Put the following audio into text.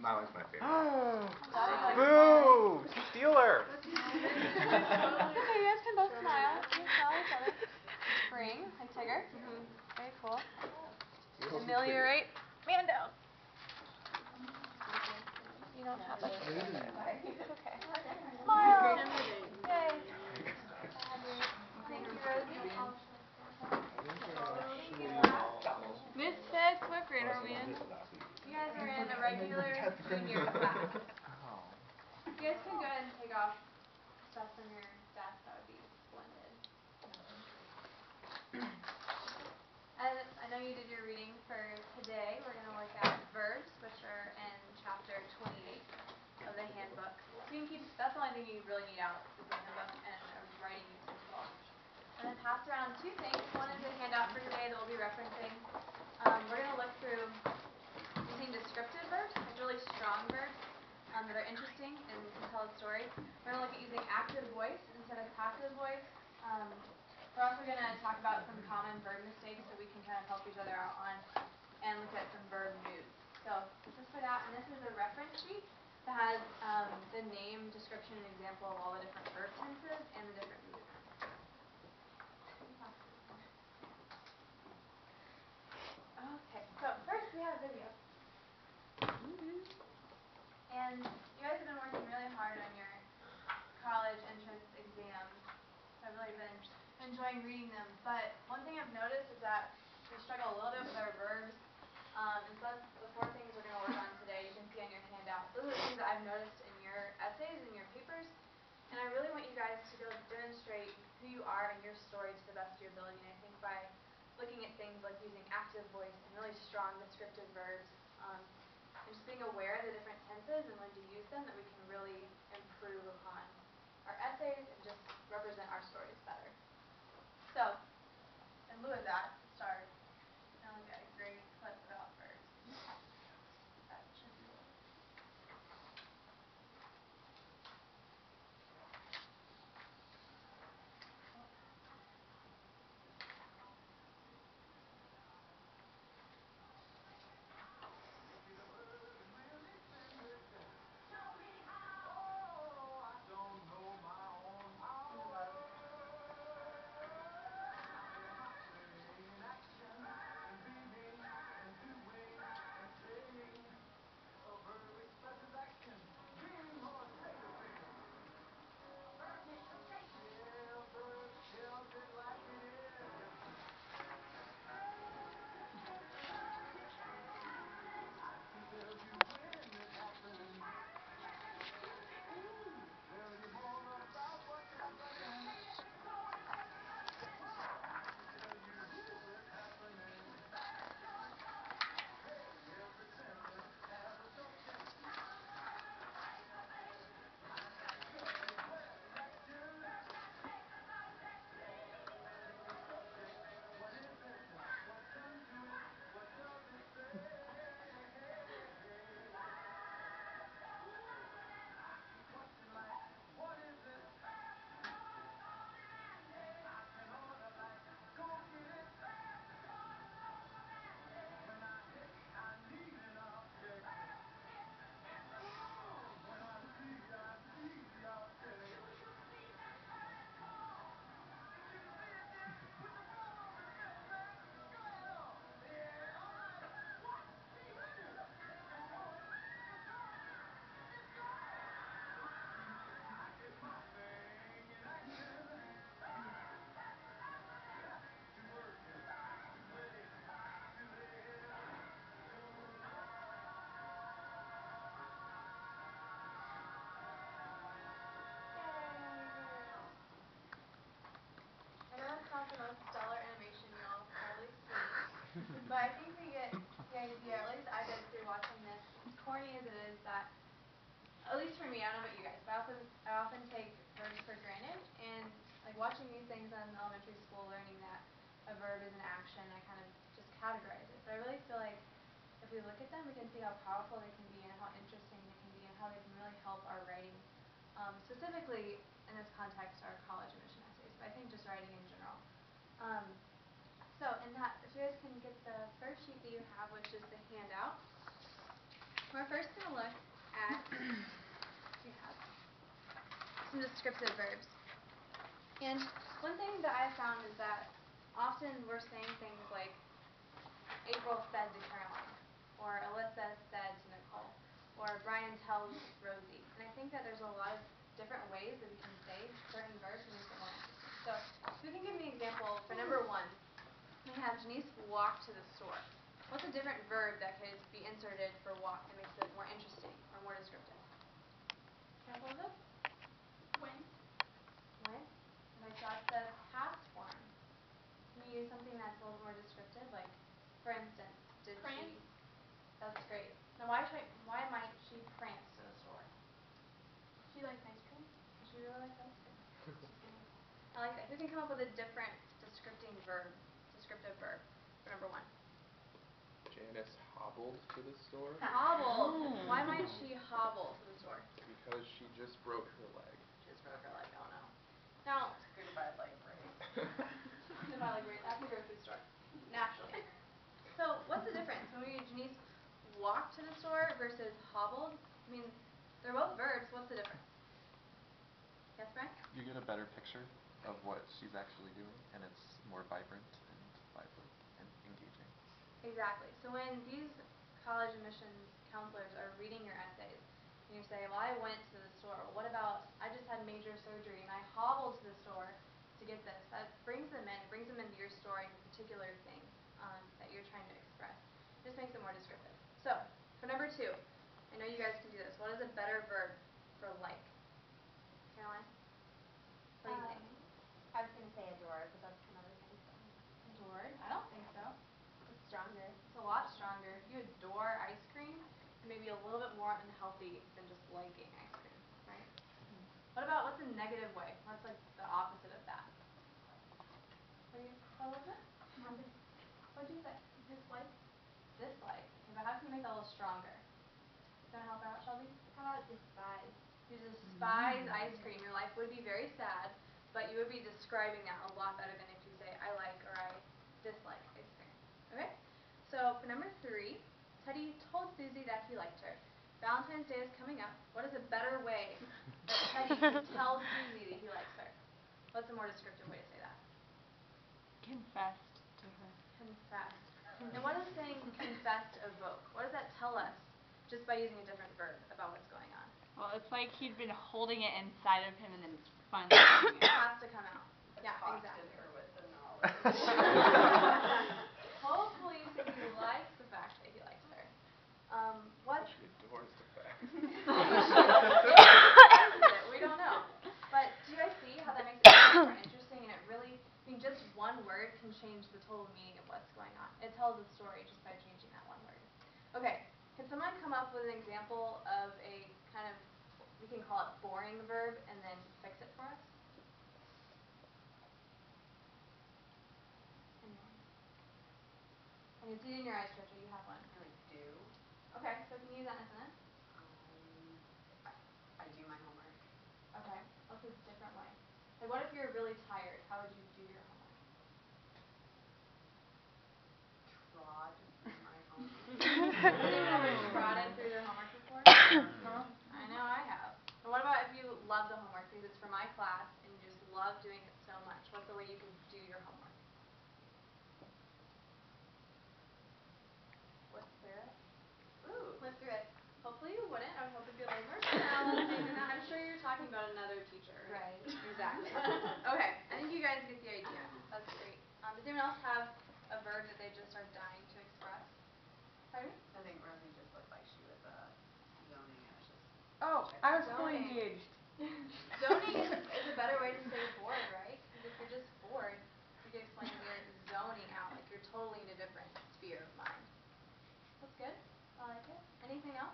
That was my favorite. Boo! Steeler! Okay, you guys can both smile. You can smile at each other. Spring, like Tigger. Very cool. Ameliorate. Man down. You don't have to. It's okay. Smile. Yay. Thank you, Rosie. Thank you, class. Misfits, what grade are we in? You guys are in a regular junior class. You guys can go ahead and take off stuff from your desk. That would be splendid. And I know you did your reading for today. We're going to look at verbs, which are in chapter 28 of the handbook. So you can keep, that's the only thing you really need out is the handbook and a writing utensil. I'm going to pass around two things. One is a handout for today that we'll be referencing. We're going to look through using descriptive verbs, like really strong verbs that are interesting and can tell a story. We're going to look at using active voice instead of passive voice. We're also going to talk about some common verb mistakes that we can kind of help each other out on and look at some verb moods. So just for that, and this is a reference sheet that has the name, description, and example of all the different verb tenses and the different moods. Okay, so first we have video. And you guys have been working really hard on your college entrance exams. I've really been enjoying reading them, but one thing I've noticed is that we struggle a little bit with our verbs, and so that's the four things we're going to work on today. You can see on your handout. Those are the things that I've noticed in your essays and your papers, and I really want you guys to be able to demonstrate who you are and your story to the best of your ability, and I think by looking at things like using active voice and really strong descriptive verbs, and just being aware of the different tenses and when to use them, that we can really improve upon our essays and just represent our stories better. So, in lieu of that, to start, I'm going to look at a great clip about verbs. That should be it. I know it's not the most stellar animation you all have probably seen, but I think we get the idea, at least I did through watching this, as corny as it is, that, at least for me, I don't know about you guys, but I often take verbs for granted, and like watching these things in elementary school, learning that a verb is an action, I kind of just categorize it. But I really feel like if we look at them, we can see how powerful they can be and how interesting they can be and how they can really help our writing. Specifically, in this context, our college admission essays, but I think just writing in general. So in that, if you guys can get the first sheet that you have, which is the handout, we're first going gonna look at some descriptive verbs. And one thing that I found is that often we're saying things like April said to Caroline, or Alyssa said to Nicole, or Brian tells Rosie. And I think that there's a lot of different ways that we can say certain verbs and make it more interesting. So who can give me an example for number 1? We have Janice walk to the store. What's a different verb that could be inserted for walk that makes it more interesting or more descriptive? Example of this? When? When? Okay, so that's the past form. Can you use something that's a little more descriptive? Like, for instance, did Prance? she... That's great. Now, why might she prance to the store? She likes ice cream. She really likes ice cream. I like that. Who can come up with a different descriptive verb for number 1? Janice hobbled to the store. Hobbled. Why might she hobble to the store? Because she just broke her leg. She just broke her leg. Oh no. Now, Goodbye leg brace. goodbye leg brace at the grocery store. Naturally. So, what's the difference when we Janice walked to the store versus hobbled? I mean, they're both verbs. What's the difference? Yes, Brian? You get a better picture of what she's actually doing, and it's more vibrant and lively and engaging. Exactly. So when these college admissions counselors are reading your essays, and you say, well, I went to the store. Well, what about, I just had major surgery, and I hobbled to the store to get this. That brings them in. It brings them into your story, the particular thing that you're trying to express. This makes it more descriptive. So, for number 2, I know you guys can do this. What is a better verb for like? Caroline? What do you think? I was going to say adored, but that's kind of the same thing. Adored? I don't think so. It's stronger. It's a lot stronger. If you adore ice cream, it may be a little bit more unhealthy than just liking ice cream, right? What about, what's a negative way? What's like the opposite of that? What do you tell us? What did you say? Dislike? Dislike. Okay, but how can you make that a little stronger? You want to help her out, Shelby? How about despise? You despise ice cream. Your life would be very sad, but you would be describing that a lot better than if you say, I like or I dislike ice cream. Okay? So, for number 3, Teddy told Susie that he liked her. Valentine's Day is coming up. What is a better way that Teddy can tell Susie that he likes her? What's a more descriptive way to say that? Confessed to her. Confessed. And what does saying confessed evoke? What does that tell us just by using a different verb about what's going on? Well, it's like he'd been holding it inside of him and then it's finally coming It out. has to come out. Yeah, exactly. Her with the knowledge. Hopefully Susie likes the fact that he likes her. What? She adores the fact. We don't know. But do you guys see how that makes it more interesting, and it really, I mean, just one word can change the total meaning of what's going on. It tells a story just by changing that one word. Okay, can someone come up with an example of a kind of, we can call it boring verb, and then fix it for us? Anyone? I can see it in your eyes, Trisha, you have one. I do. Okay, so can you use that in a sentence? I do my homework. Okay, what's a different way? Like, what if you're really tired? How would you do your homework? Trod through my homework. Has anyone ever trotted through their homework before? I know I have. But what about if you love the homework because it's for my class and you just love doing it so much? What's the way you can do your homework? Flip through it? Ooh, flip through it. Hopefully you wouldn't. I would hope it'd be a little more challenging than that. I'm sure you're talking about another teacher. Right. Exactly. Okay, I think you guys get the idea. That's great. Does anyone else have a verb that they just are dying to express? Pardon me? I think Rosie just looked like she was zoning. I was just. Oh, I was fully Zoning. engaged. Zoning is a better way to say bored, right? Because if you're just bored, you can explain that you're zoning out, like you're totally in a different sphere of mind. That's good. I like it. Anything else?